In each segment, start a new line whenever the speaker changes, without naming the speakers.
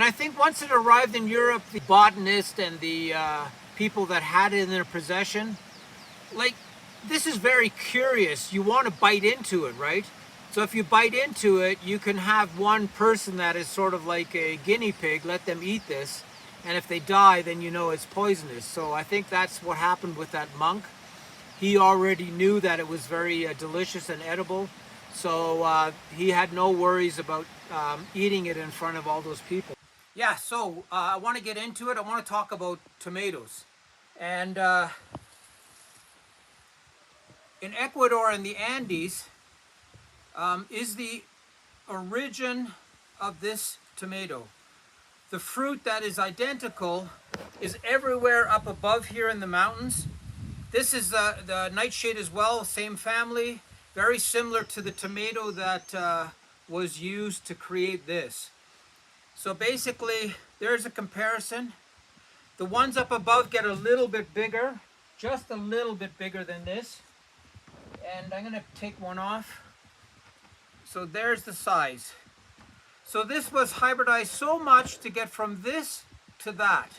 And I think once it arrived in Europe, the botanists and the people that had it in their possession, like, this is very curious. You want to bite into it, right? So if you bite into it, you can have one person that is sort of like a guinea pig, let them eat this, and if they die, then you know it's poisonous. So I think that's what happened with that monk. He already knew that it was very delicious and edible, so he had no worries about eating it in front of all those people. Yeah, so I want to get into it. I want to talk about tomatoes. And in Ecuador and the Andes is the origin of this tomato. The fruit that is identical is everywhere up above here in the mountains. This is the nightshade as well, same family, very similar to the tomato that was used to create this. So basically, there's a comparison. The ones up above get a little bit bigger, just a little bit bigger than this. And I'm going to take one off. So there's the size. So this was hybridized so much to get from this to that.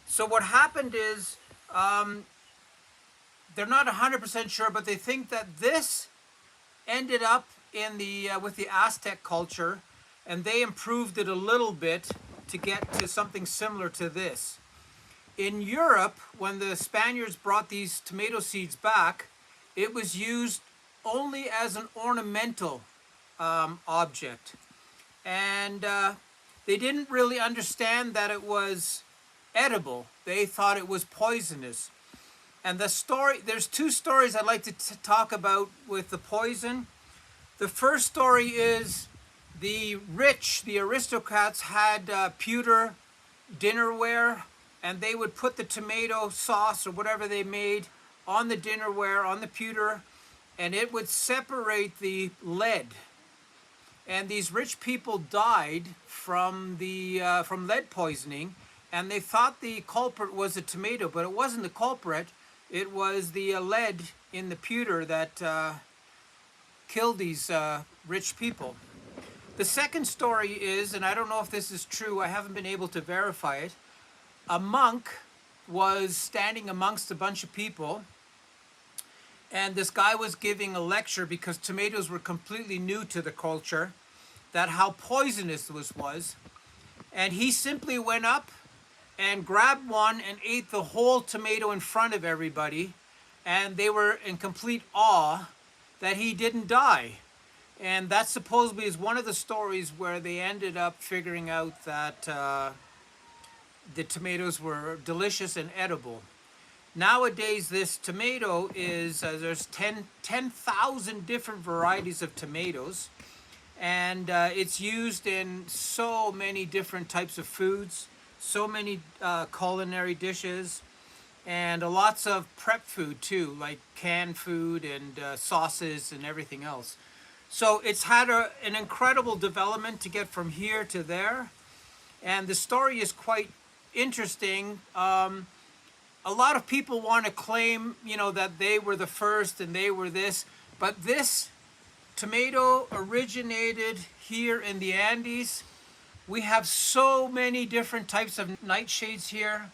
So what happened is, they're not 100% sure, but they think that this ended up in the with the Aztec culture, and they improved it a little bit to get to something similar to this. In Europe, when the Spaniards brought these tomato seeds back, it was used only as an ornamental object. And they didn't really understand that it was edible. They thought it was poisonous. And there's two stories I'd like to talk about with the poison. The first story is the rich, the aristocrats, had pewter dinnerware, and they would put the tomato sauce or whatever they made on the dinnerware, on the pewter, and it would separate the lead. And these rich people died from lead poisoning, and they thought the culprit was a tomato, but it wasn't the culprit. It was the lead in the pewter that killed these rich people. The second story is, and I don't know if this is true, I haven't been able to verify it, a monk was standing amongst a bunch of people, and this guy was giving a lecture because tomatoes were completely new to the culture, that how poisonous this was. And he simply went up and grabbed one and ate the whole tomato in front of everybody, and they were in complete awe that he didn't die. And that supposedly is one of the stories where they ended up figuring out that the tomatoes were delicious and edible. Nowadays, this tomato is, there's 10,000 different varieties of tomatoes, and it's used in so many different types of foods, so many culinary dishes, and lots of prep food too, like canned food and sauces and everything else. So it's had an incredible development to get from here to there, and the story is quite interesting. A lot of people want to claim, that they were the first and they were this, but this tomato originated here in the Andes. We have so many different types of nightshades here.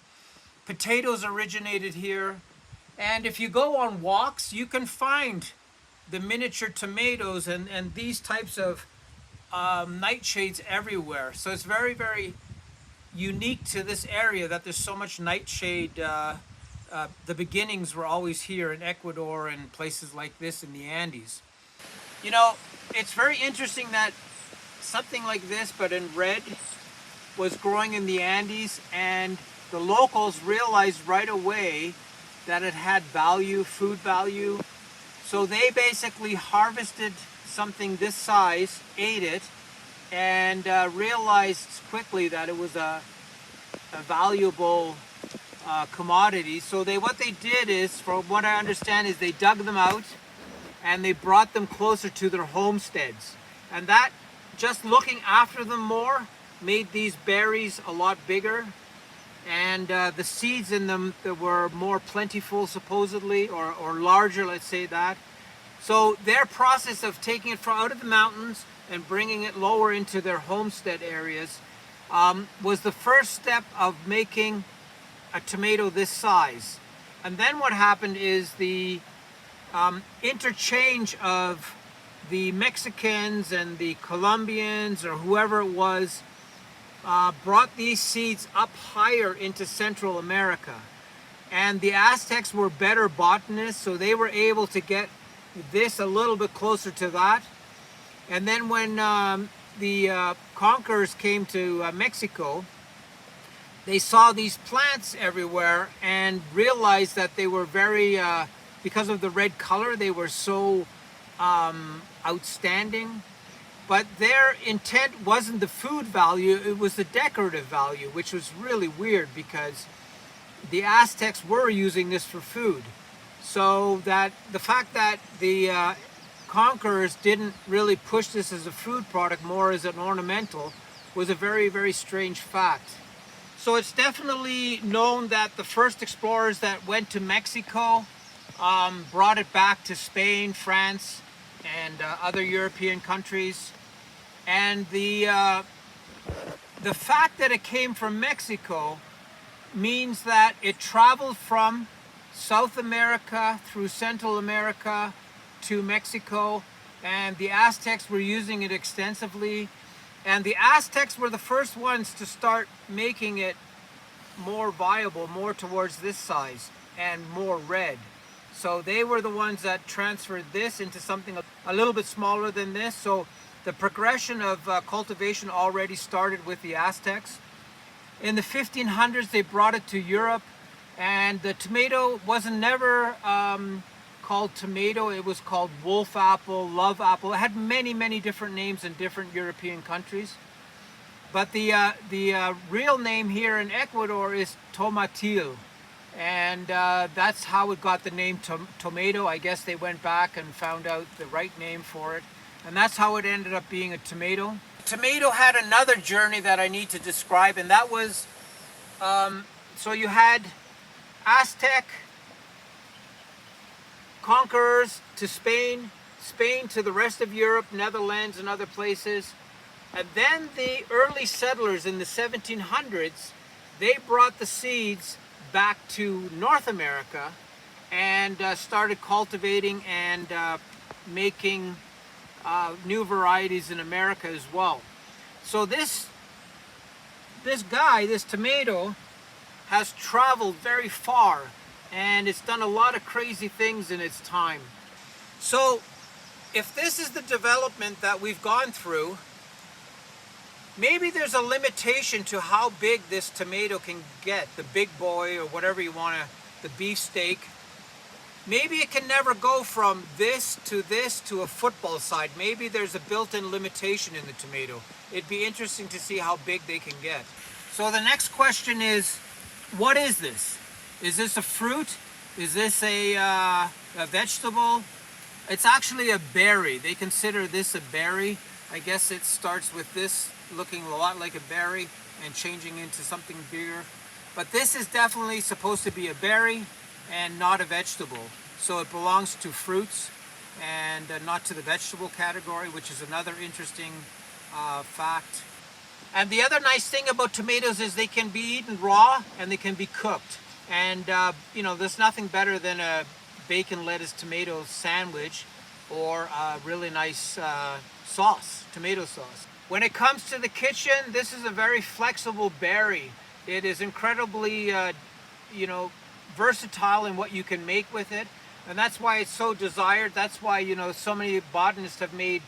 Potatoes originated here. And if you go on walks, you can find the miniature tomatoes and these types of nightshades everywhere. So it's very, very unique to this area that there's so much nightshade. The beginnings were always here in Ecuador and places like this in the Andes. It's very interesting that something like this, but in red, was growing in the Andes, and the locals realized right away that it had value, food value. So they basically harvested something this size, ate it, and realized quickly that it was a valuable commodity. So what they did is, from what I understand, is they dug them out and they brought them closer to their homesteads. And that, just looking after them more, made these berries a lot bigger. And the seeds in them that were more plentiful, supposedly, or larger, let's say that. So their process of taking it from out of the mountains and bringing it lower into their homestead areas was the first step of making a tomato this size. And then what happened is the interchange of the Mexicans and the Colombians or whoever it was brought these seeds up higher into Central America. And the Aztecs were better botanists, so they were able to get this a little bit closer to that. And then when the conquerors came to Mexico, they saw these plants everywhere and realized that they were very, because of the red color, they were so outstanding. But their intent wasn't the food value, it was the decorative value, which was really weird because the Aztecs were using this for food. So that the fact that the conquerors didn't really push this as a food product, more as an ornamental, was a very, very strange fact. So it's definitely known that the first explorers that went to Mexico brought it back to Spain, France, and other European countries. And the fact that it came from Mexico means that it traveled from South America through Central America to Mexico, and the Aztecs were using it extensively. And the Aztecs were the first ones to start making it more viable, more towards this size and more red. So they were the ones that transferred this into something a little bit smaller than this. So the progression of cultivation already started with the Aztecs. In the 1500s, they brought it to Europe, and the tomato wasn't never called tomato. It was called wolf apple, love apple. It had many, many different names in different European countries. But the real name here in Ecuador is tomatil. And that's how it got the name tomato. I guess they went back and found out the right name for it. And that's how it ended up being a tomato. Tomato had another journey that I need to describe, and that was, so you had Aztec conquerors to Spain, Spain to the rest of Europe, Netherlands and other places. And then the early settlers in the 1700s, they brought the seeds back to North America and started cultivating and making new varieties in America as well. So this guy, this tomato, has traveled very far, and it's done a lot of crazy things in its time. So if this is the development that we've gone through, maybe there's a limitation to how big this tomato can get, the big boy or whatever you want to, the beefsteak. Maybe it can never go from this to a football side. Maybe there's a built-in limitation in the tomato. It'd be interesting to see how big they can get. So the next question is, what is this? Is this a fruit? Is this a vegetable? It's actually a berry. They consider this a berry. I guess it starts with this looking a lot like a berry and changing into something bigger. But this is definitely supposed to be a berry and not a vegetable. So it belongs to fruits and not to the vegetable category, which is another interesting fact. And the other nice thing about tomatoes is they can be eaten raw and they can be cooked. And you know, there's nothing better than a bacon, lettuce, tomato sandwich or a really nice sauce, tomato sauce. When it comes to the kitchen, this is a very flexible berry. It is incredibly, you know, versatile in what you can make with it, and that's why it's so desired. That's why, you know, so many botanists have made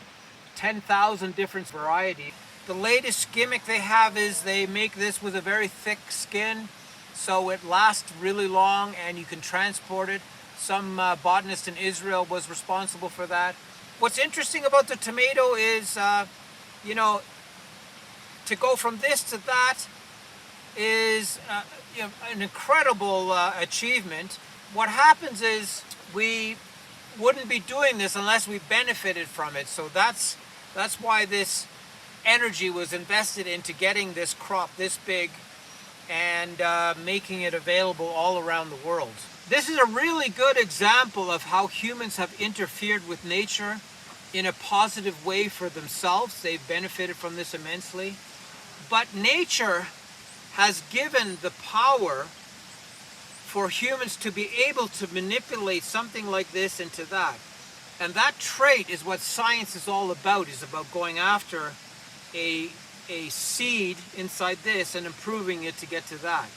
10,000 different varieties. The latest gimmick they have is they make this with a very thick skin, so it lasts really long and you can transport it. Some botanist in Israel was responsible for that. What's interesting about the tomato is, you know, to go from this to that is you know, an incredible achievement. What happens is we wouldn't be doing this unless we benefited from it. So that's why this energy was invested into getting this crop this big and making it available all around the world. This is a really good example of how humans have interfered with nature in a positive way for themselves. They've benefited from this immensely. But nature has given the power for humans to be able to manipulate something like this into that. And that trait is what science is all about, is about going after a seed inside this and improving it to get to that.